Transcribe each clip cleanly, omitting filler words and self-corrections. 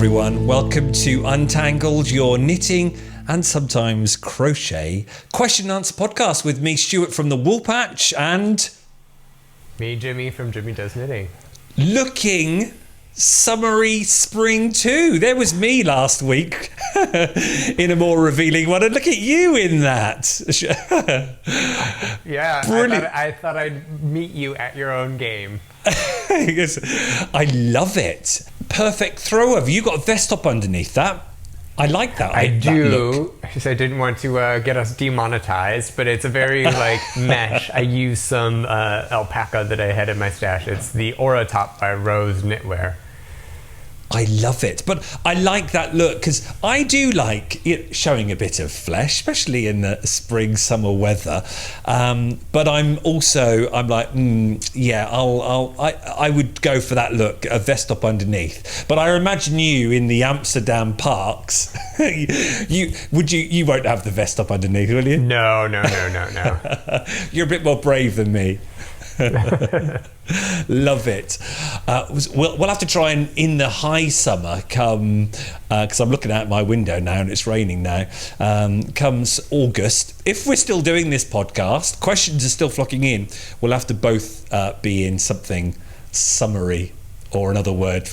everyone. Welcome to Untangled, your knitting and sometimes crochet question and answer podcast with me, Stuart from the Wool Patch, and me, Jimmy from Jimmy Does Knitting. Looking summery spring too. There was me last week in a more revealing one, and look at you in that. Yeah, brilliant. I thought I'd meet you at your own game. Yes, I love it. Perfect throw. Have you got a vest top underneath that? I like that. I do. Because I didn't want to get us demonetized, but it's a very mesh. I use some alpaca that I had in my stash. It's the Aura Top by Rose Knitwear. I love it, but I like that look because I do like it showing a bit of flesh, especially in the spring summer weather. But I'm like, yeah, I would go for that look, a vest top underneath. But I imagine you in the Amsterdam parks, you won't have the vest top underneath, will you? No. You're a bit more brave than me. Love it. We'll have to try and in the high summer come because I'm looking out my window now and it's raining now, comes August, if we're still doing this podcast, questions are still flocking in, we'll have to both be in something summery or another word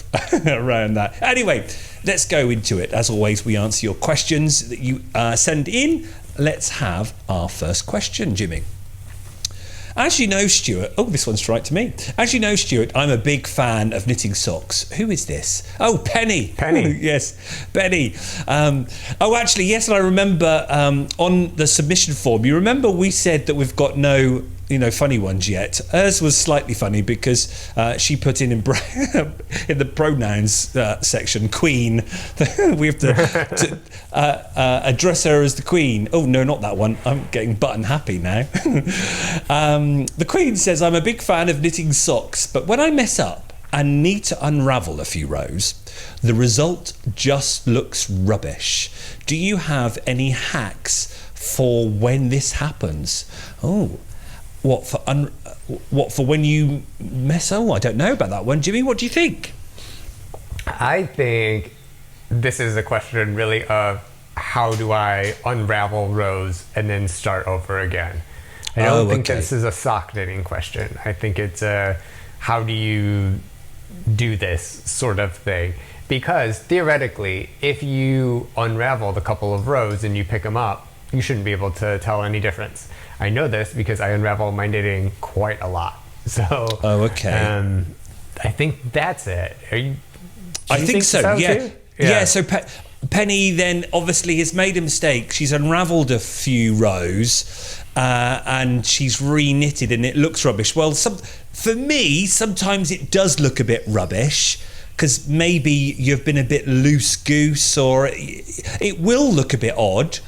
around that. Anyway, let's go into it. As always, we answer your questions that you send in. Let's have our first question, Jimmy. As you know, Stuart, this one's right to me. As you know, Stuart, I'm a big fan of knitting socks. Who is this? Oh, Penny. Yes, Penny. Actually, yes, and I remember on the submission form, you remember we said that we've got no funny ones yet. Hers was slightly funny because she put in the pronouns section, queen. We have to address her as the queen. Oh, no, not that one. I'm getting button happy now. The queen says, I'm a big fan of knitting socks, but when I mess up and need to unravel a few rows, the result just looks rubbish. Do you have any hacks for when this happens? What for when you mess? I don't know about that one. Jimmy, what do you think? I think this is a question really of how do I unravel rows and then start over again. I don't think this is a sock knitting question. I think it's a how do you do this sort of thing. Because theoretically, if you unraveled a couple of rows and you pick them up, you shouldn't be able to tell any difference. I know this because I unravel my knitting quite a lot. So, I think that's it. I think so. Yeah. Too? Yeah. So Penny then obviously has made a mistake. She's unravelled a few rows and she's re-knitted and it looks rubbish. Well, for me, sometimes it does look a bit rubbish because maybe you've been a bit loose goose or it will look a bit odd.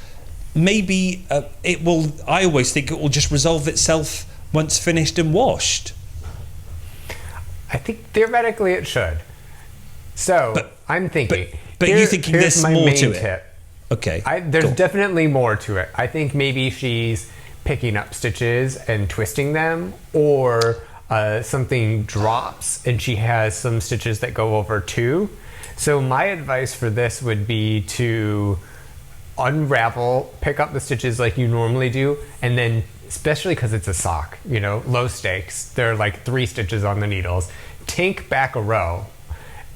Maybe it will. I always think it will just resolve itself once finished and washed. I think theoretically it should. So I'm thinking. But you're thinking there's more to it. Tip. Okay. There's definitely more to it. I think maybe she's picking up stitches and twisting them, or something drops and she has some stitches that go over too. So my advice for this would be to unravel, pick up the stitches like you normally do, and then, especially because it's a sock, low stakes, there are like 3 stitches on the needles, tink back a row,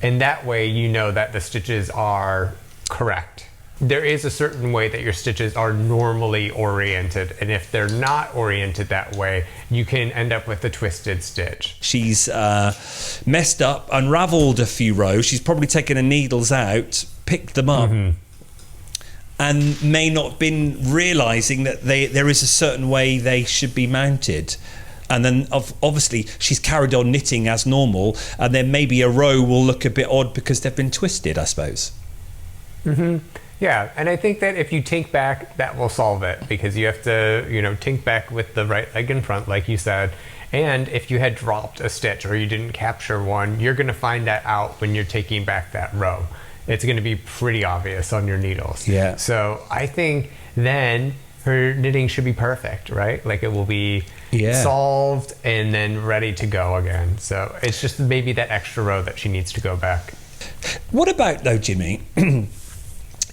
and that way you know that the stitches are correct. There is a certain way that your stitches are normally oriented, and if they're not oriented that way, you can end up with a twisted stitch. She's messed up, unraveled a few rows, she's probably taken the needles out, picked them up, and may not been realising that there is a certain way they should be mounted. And then obviously she's carried on knitting as normal, and then maybe a row will look a bit odd because they've been twisted, I suppose. Yeah, and I think that if you tink back, that will solve it, because you have to, tink back with the right leg in front, like you said. And if you had dropped a stitch or you didn't capture one, you're going to find that out when you're taking back that row. It's going to be pretty obvious on your needles. Yeah. So I think then her knitting should be perfect, right? Like it will be solved and then ready to go again. So it's just maybe that extra row that she needs to go back. What about though, Jimmy?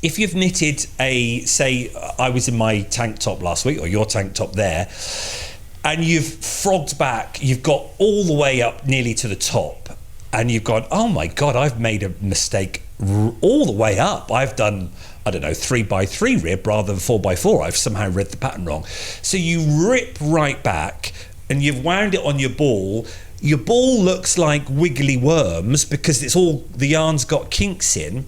If you've knitted say I was in my tank top last week, or your tank top there, and you've frogged back, you've got all the way up nearly to the top, and you've gone, oh my God, I've made a mistake all the way up. I've done, I don't know, 3x3 rib rather than 4x4. I've somehow read the pattern wrong. So you rip right back and you've wound it on your ball. Your ball looks like wiggly worms because it's all, the yarn's got kinks in.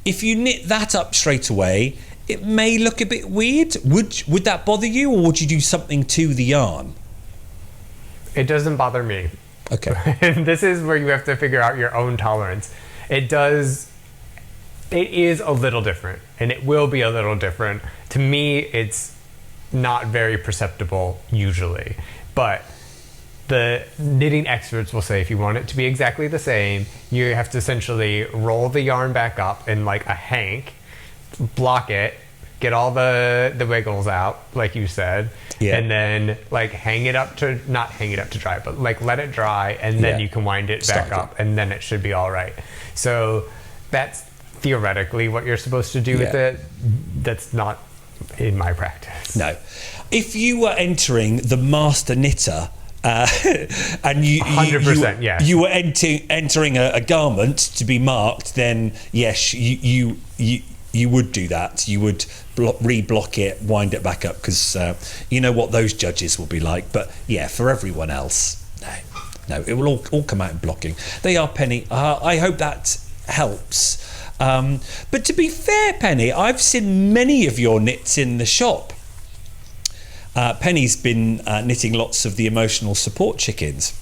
If you knit that up straight away, it may look a bit weird. Would that bother you, or would you do something to the yarn? It doesn't bother me. Okay. And this is where you have to figure out your own tolerance. It is a little different, and it will be a little different. To me, it's not very perceptible usually, but the knitting experts will say if you want it to be exactly the same, you have to essentially roll the yarn back up in like a hank, block it, get all the wiggles out, like you said, and then like not hang it up to dry, but like let it dry, and then you can wind it back up, and then it should be all right. So that's theoretically what you're supposed to do with it. That's not in my practice. No. If you were entering the master knitter, and you 100%, yes. You were entering a garment to be marked, then yes, you would do that. You would re-block it, wind it back up, because you know what those judges will be like. But yeah, for everyone else, no, it will all come out in blocking. They are, Penny. I hope that helps. But to be fair, Penny, I've seen many of your knits in the shop. Penny's been knitting lots of the emotional support chickens,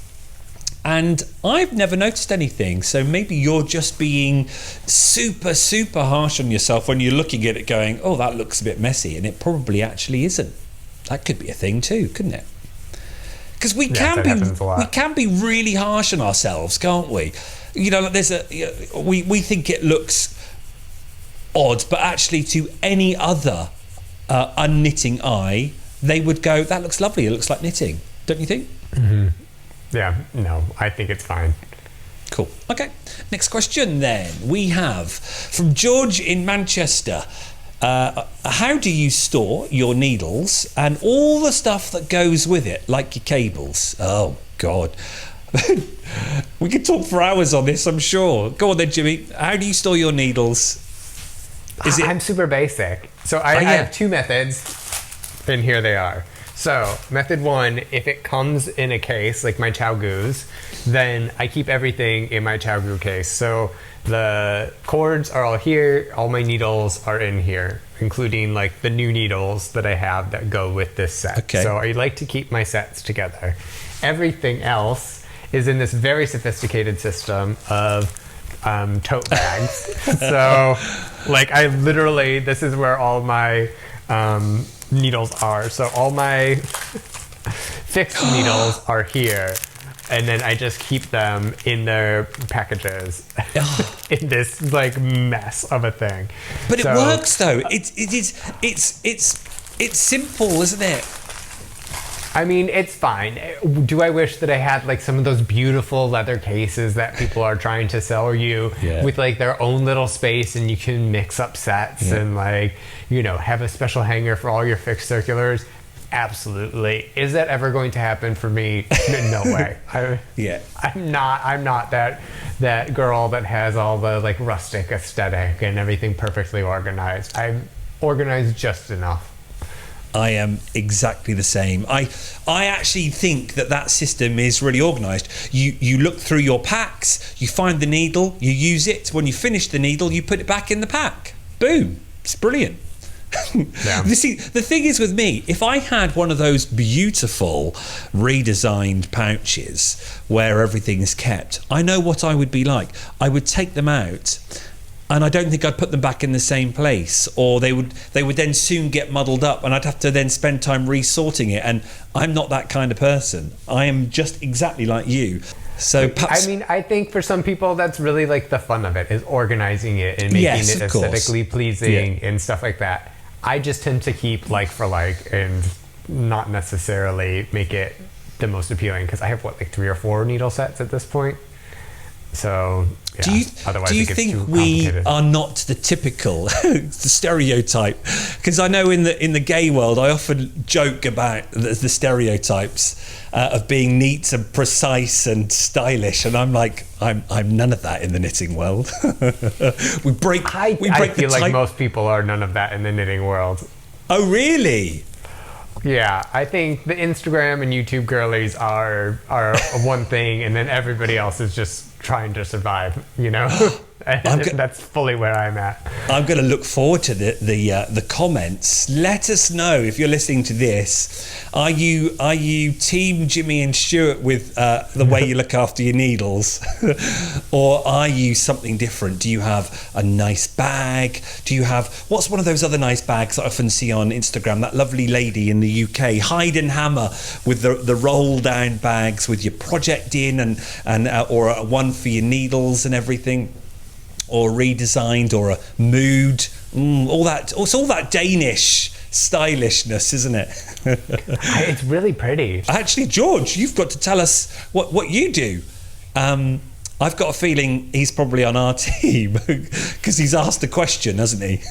and I've never noticed anything. So maybe you're just being super, super harsh on yourself when you're looking at it going, oh, that looks a bit messy, and it probably actually isn't. That could be a thing too, couldn't it? Because we can be really harsh on ourselves, can't we? You know, we think it looks odd, but actually to any other unknitting eye, they would go, that looks lovely, it looks like knitting, don't you think? Mm-hmm. Yeah, no, I think it's fine. Cool. Okay, next question then. We have from George in Manchester. How do you store your needles and all the stuff that goes with it, like your cables? Oh, God. We could talk for hours on this, I'm sure. Go on then, Jimmy. How do you store your needles? I'm super basic. So I have two methods. And here they are. So method one, if it comes in a case like my Chow Goos, then I keep everything in my Chow Goo case. So the cords are all here, all my needles are in here, including like the new needles that I have that go with this set. Okay. So I like to keep my sets together. Everything else is in this very sophisticated system of tote bags. So like I literally, this is where all my needles are. So all my fixed needles are here, and then I just keep them in their packages in this like mess of a thing. But it works though. It's simple, isn't it? I mean, it's fine. Do I wish that I had like some of those beautiful leather cases that people are trying to sell you with like their own little space, and you can mix up sets and like, you know, have a special hanger for all your fixed circulars? Absolutely. Is that ever going to happen for me? No way. I'm not that girl that has all the like rustic aesthetic and everything perfectly organized. I'm organized just enough. I am exactly the same. I actually think that system is really organised. You look through your packs, you find the needle, you use it. When you finish the needle, you put it back in the pack. Boom. It's brilliant. Yeah. You see, the thing is with me, if I had one of those beautiful redesigned pouches where everything is kept, I know what I would be like. I would take them out, and I don't think I'd put them back in the same place, or they would then soon get muddled up, and I'd have to then spend time resorting it. And I'm not that kind of person. I am just exactly like you. So perhaps, I mean, I think for some people that's really like the fun of it, is organizing it and making it aesthetically pleasing and stuff like that. I just tend to keep like for like and not necessarily make it the most appealing, because I have like 3 or 4 needle sets at this point. So yeah, Do you, otherwise do you it gets too think we complicated. are not the typical the stereotype? Because I know in the gay world, I often joke about the stereotypes of being neat and precise and stylish, and I'm like, I'm none of that in the knitting world. we break. I feel the like type. most people are none of that in the knitting world. Oh, really? Yeah, I think the Instagram and YouTube girlies are one thing, and then everybody else is just trying to survive, you know? That's fully where I'm at. I'm going to look forward to the comments. Let us know if you're listening to this. Are you team Jimmy and Stuart with the way you look after your needles, or are you something different? Do you have a nice bag? Do you have what's one of those other nice bags I often see on Instagram? That lovely lady in the UK, Hide and Hammer, with the roll down bags with your project in and or one for your needles and everything. Or redesigned, or a mood, all that. It's all that Danish stylishness, isn't it? It's really pretty. Actually, George, you've got to tell us what you do. I've got a feeling he's probably on our team because he's asked a question, hasn't he?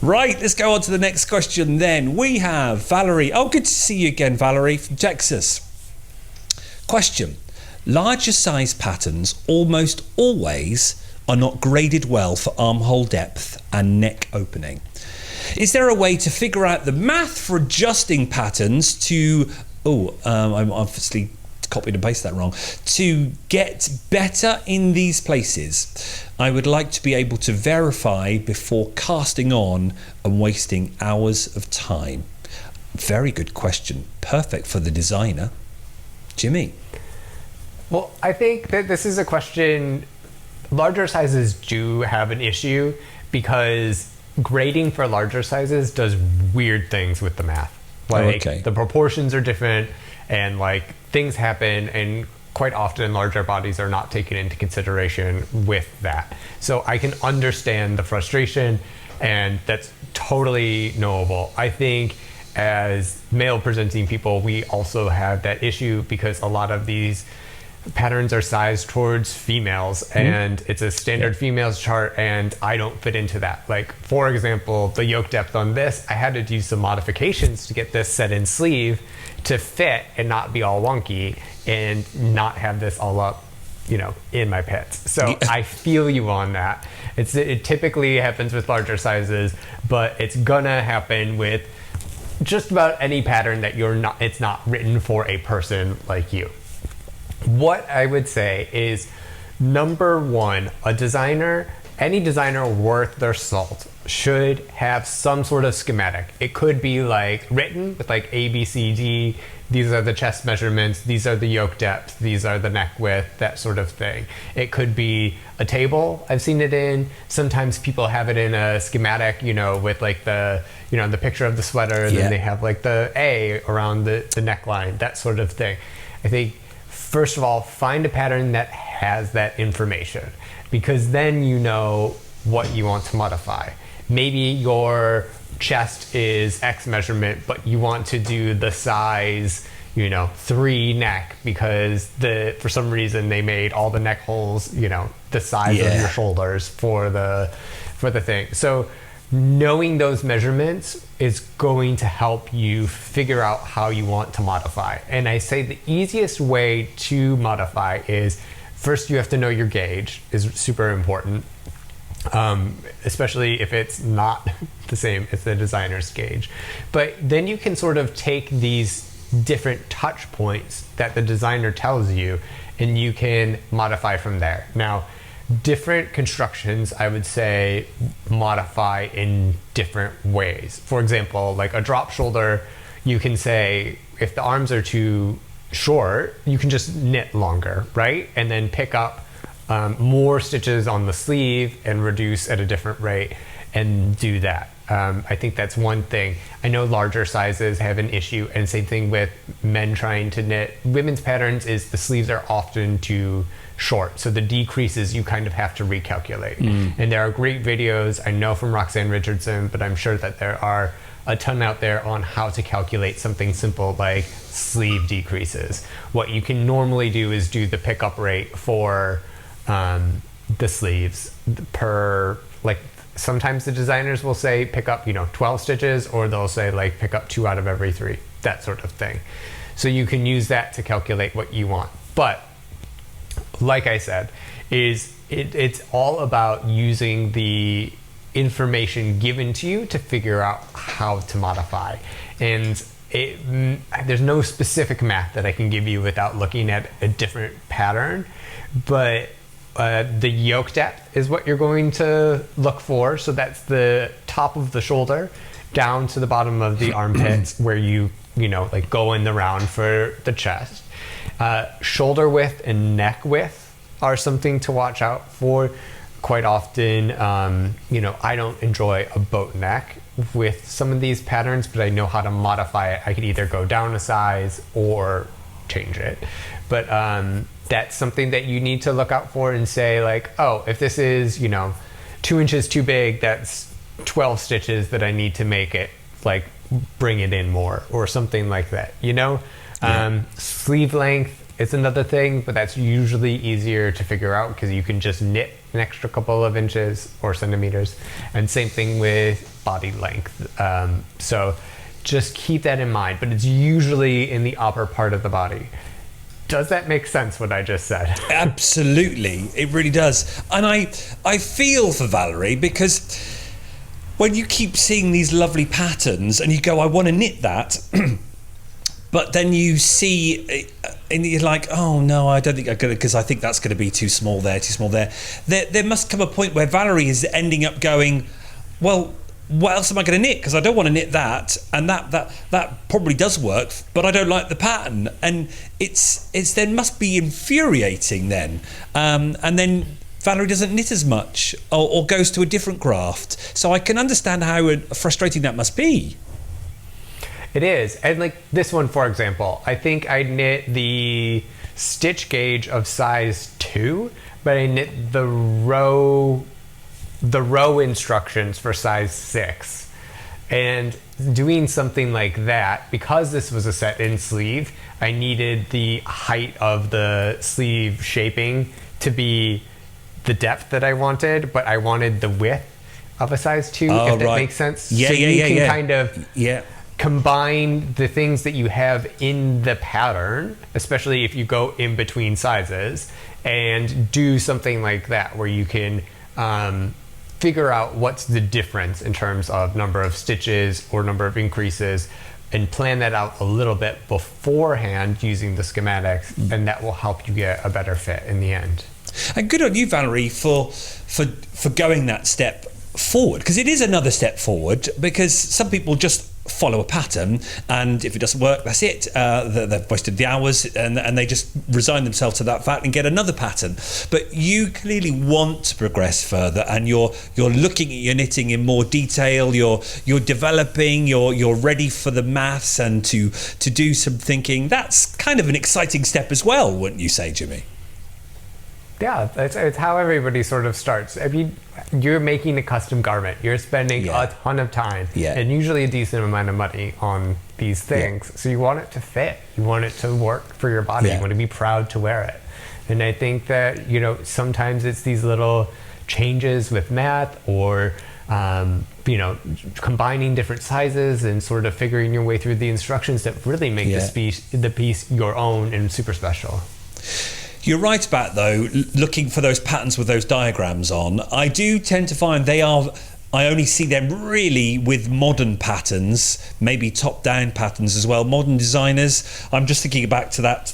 Right, let's go on to the next question then. We have Valerie. Oh, good to see you again, Valerie, from Texas. Question. Larger size patterns almost always are not graded well for armhole depth and neck opening. Is there a way to figure out the math for adjusting patterns to... I'm obviously copied and pasted that wrong. To get better in these places, I would like to be able to verify before casting on and wasting hours of time. Very good question. Perfect for the designer. Jimmy. Well, I think that this is a question. Larger sizes do have an issue because grading for larger sizes does weird things with the math. Like the proportions are different, and like things happen, and quite often larger bodies are not taken into consideration with that. So I can understand the frustration, and that's totally knowable. I think as male presenting people, we also have that issue because a lot of these patterns are sized towards females, and it's a standard females chart, and I don't fit into that. Like, for example, the yoke depth on this, I had to do some modifications to get this set in sleeve to fit and not be all wonky and not have this all up, you know, in my pits. So I feel you on that. It typically happens with larger sizes, but it's gonna happen with just about any pattern that it's not written for a person like you. What I would say is, number one, any designer worth their salt should have some sort of schematic. It could be like written with like A, B, C, D. These are the chest measurements. These are the yoke depth. These are the neck width, that sort of thing. It could be a table. I've seen it in. Sometimes people have it in a schematic, you know, with like the picture of the sweater, and then they have like the A around the neckline, that sort of thing. I think, first of all, find a pattern that has that information, because then you know what you want to modify. Maybe your chest is X measurement, but you want to do the size, 3 neck, because for some reason they made all the neck holes, the size of your shoulders for the thing. So knowing those measurements is going to help you figure out how you want to modify. And I say the easiest way to modify is, first you have to know your gauge, is super important. Especially if it's not the same as the designer's gauge. But then you can sort of take these different touch points that the designer tells you, and you can modify from there. Now, different constructions, I would say, modify in different ways. For example, like a drop shoulder, you can say, if the arms are too short, you can just knit longer, right? And then pick up more stitches on the sleeve and reduce at a different rate and do that. I think that's one thing. I know larger sizes have an issue, and same thing with men trying to knit. Women's patterns is the sleeves are often too short, so the decreases you kind of have to recalculate. And there are great videos, I know, from Roxanne Richardson, but I'm sure that there are a ton out there on how to calculate something simple like sleeve decreases. What you can normally do is do the pickup rate for the sleeves per, like, sometimes the designers will say pick up 12 stitches, or they'll say like pick up 2 out of every 3, that sort of thing. So you can use that to calculate what you want. But like I said, it's all about using the information given to you to figure out how to modify. And there's no specific math that I can give you without looking at a different pattern, but the yoke depth is what you're going to look for. So that's the top of the shoulder down to the bottom of the armpits where you like go in the round for the chest. Shoulder width and neck width are something to watch out for. Quite often, I don't enjoy a boat neck with some of these patterns, but I know how to modify it. I could either go down a size or change it. But that's something that you need to look out for and say like, oh, if this is 2 inches too big, that's 12 stitches that I need to make it, like, bring it in more or something like that. Sleeve length is another thing, but that's usually easier to figure out because you can just knit an extra couple of inches or centimeters. And same thing with body length. So just keep that in mind, but it's usually in the upper part of the body. Does that make sense, what I just said? Absolutely, it really does. And I feel for Valerie, because when you keep seeing these lovely patterns and you go, I want to knit that, but then you see, and you're like, oh no, I don't think I'm gonna, because I think that's going to be too small there, too small there. There must come a point where Valerie is ending up going, well, what else am I going to knit? Because I don't want to knit that, and that probably does work, but I don't like the pattern, and it's then must be infuriating then, and then Valerie doesn't knit as much or goes to a different graft. So I can understand how frustrating that must be. It is. And like this one, for example, I think I knit the stitch gauge of size 2, but I knit the row instructions for size 6. And doing something like that, because this was a set in sleeve, I needed the height of the sleeve shaping to be the depth that I wanted, but I wanted the width of a size 2, if that makes sense. Yeah, so you can kind of yeah. combine the things that you have in the pattern, especially if you go in between sizes, and do something like that where you can figure out what's the difference in terms of number of stitches or number of increases, and plan that out a little bit beforehand using the schematics, and that will help you get a better fit in the end. And good on you, Valerie, for going that step forward, because it is another step forward, because some people just follow a pattern, and if it doesn't work, that's it. They've wasted the hours, and they just resign themselves to that fact and get another pattern. But you clearly want to progress further, and you're looking at your knitting in more detail. You're developing. You're ready for the maths and to do some thinking. That's kind of an exciting step as well, wouldn't you say, Jimmy? Yeah, it's how everybody sort of starts. I mean, you're making a custom garment. You're spending a ton of time and usually a decent amount of money on these things. So you want it to fit. You want it to work for your body. You want to be proud to wear it. And I think that, sometimes it's these little changes with math or, combining different sizes and sort of figuring your way through the instructions that really make the piece your own and super special. You're right about, though, looking for those patterns with those diagrams on. I do tend to find I only see them really with modern patterns, maybe top-down patterns as well. Modern designers. I'm just thinking back to that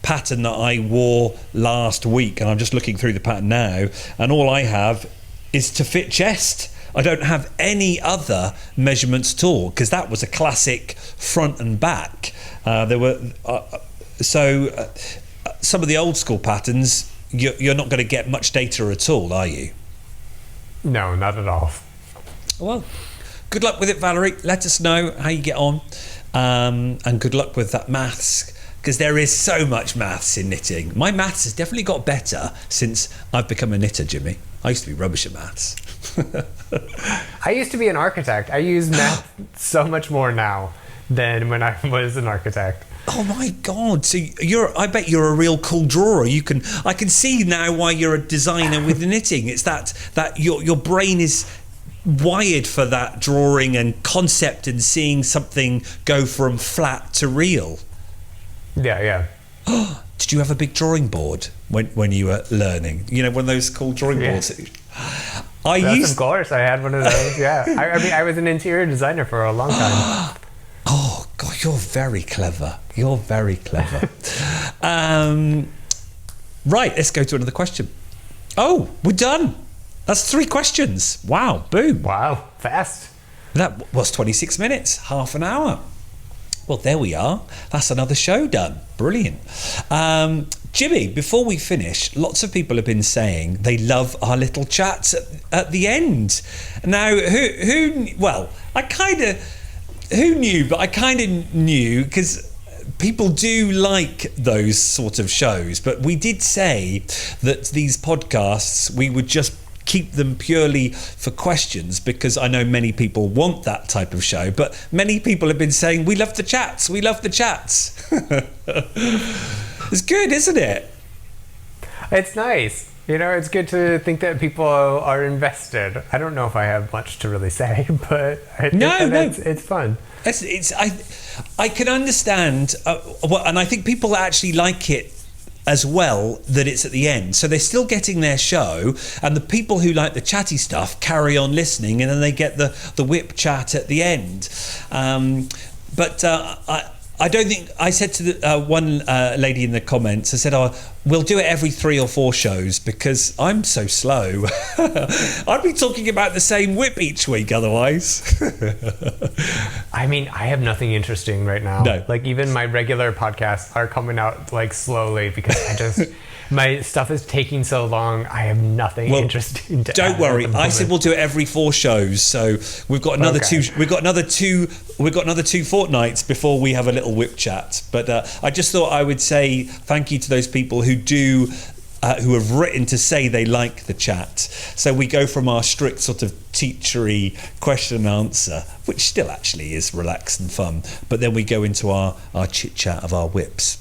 pattern that I wore last week, and I'm just looking through the pattern now, and all I have is to fit chest. I don't have any other measurements at all, because that was a classic front and back. Some of the old school patterns, you're not going to get much data at all, are you? No, not at all. Well, good luck with it, Valerie. Let us know how you get on, and good luck with that maths because there is so much maths in knitting. My maths has definitely got better since I've become a knitter, Jimmy. I used to be rubbish at maths. I used to be an architect. I use math so much more now than when I was an architect. Oh my God! So I bet you're a real cool drawer. I can see now why you're a designer with knitting. It's that your brain is wired for that drawing and concept and seeing something go from flat to real. Yeah. Did you have a big drawing board when you were learning? You know, one of those cool drawing boards. Of course, I had one of those. Yeah, I was an interior designer for a long time. Oh God, you're very clever. You're very clever. Right, let's go to another question. Oh, we're done. That's 3 questions. Wow, boom. Wow, fast. That was 26 minutes, half an hour. Well, there we are. That's another show done. Brilliant. Jimmy, before we finish, lots of people have been saying they love our little chats at the end. Now, who knew, but I kind of knew because people do like those sort of shows. But we did say that these podcasts, we would just keep them purely for questions because I know many people want that type of show, but many people have been saying we love the chats. It's good, isn't it? It's nice. You know, it's good to think that people are invested. I don't know if I have much to really say, but it's fun. I can understand, and I think people actually like it as well, that it's at the end, so they're still getting their show, and the people who like the chatty stuff carry on listening, and then they get the whip chat at the end. But I don't think I said to the one lady in the comments, I said, we'll do it every 3 or 4 shows because I'm so slow. I'd be talking about the same whip each week otherwise. I mean, I have nothing interesting right now. No. Like even my regular podcasts are coming out like slowly because my stuff is taking so long. I have nothing interesting to don't add worry. at the I said we'll do it every 4 shows. So we've got another 2. We've got another 2 fortnights before we have a little whip chat. But I just thought I would say thank you to those people who who have written to say they like the chat. So we go from our strict sort of teachery question and answer, which still actually is relaxed and fun, but then we go into our chit chat of our whips.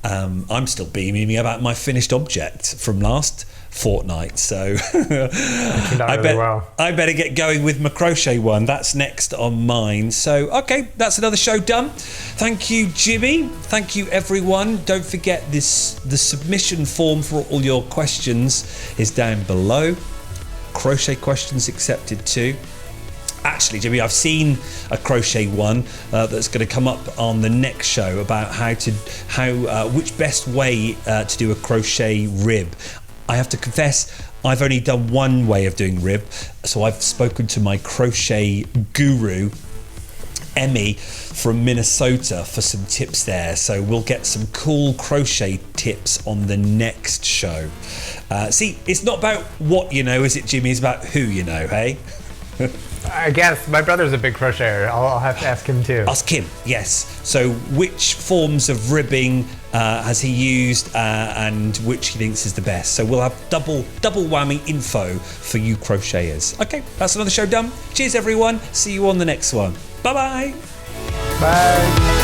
I'm still beaming about my finished object from last fortnight, so I better get going with my crochet one. That's next on mine. So okay, that's another show done. Thank you, Jimmy. Thank you, everyone. Don't forget the submission form for all your questions is down below. Crochet questions accepted too. Actually, Jimmy, I've seen a crochet one that's going to come up on the next show about which best way to do a crochet rib. I have to confess, I've only done one way of doing rib, so I've spoken to my crochet guru, Emmy from Minnesota, for some tips there. So we'll get some cool crochet tips on the next show. See, it's not about what you know, is it, Jimmy? It's about who you know, hey? I guess my brother's a big crocheter. I'll have to ask him too. Ask him, yes. So which forms of ribbing has he used and which he thinks is the best? So we'll have double whammy info for you crocheters. Okay, that's another show done. Cheers everyone. See you on the next one. Bye-bye. Bye.